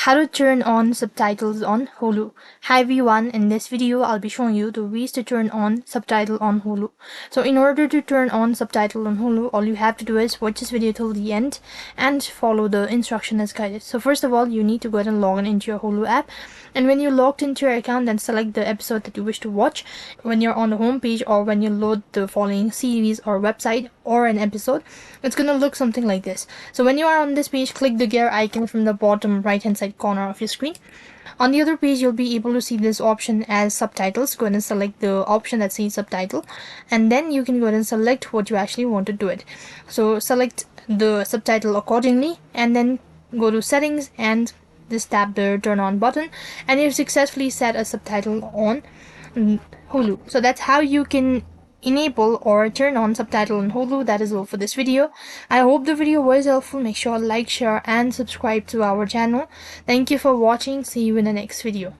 How to turn on subtitles on Hulu. Hi everyone, in this video I'll be showing you the ways to turn on subtitle on Hulu. So in order to turn on subtitle on Hulu, all you have to do is watch this video till the end and follow the instruction as guided. So first of all, you need to go ahead and log in into your Hulu app, and when you're logged into your account, then select the episode that you wish to watch. When you're on the home page or when you load the following series or website or an episode, it's gonna look something like this. So when you are on this page, click the gear icon from the bottom right hand side corner of your screen. On the other page, you'll be able to see this option as subtitles. Go ahead and select the option that says subtitle, and then you can go ahead and select what you actually want to do it. So select the subtitle accordingly, and then go to settings and just tap the turn on button, and you've successfully set a subtitle on Hulu. So that's how you can enable or turn on subtitle on Hulu. That is all for this video. I hope the video was helpful. Make sure to like, share and subscribe to our channel. Thank you for watching. See you in the next video.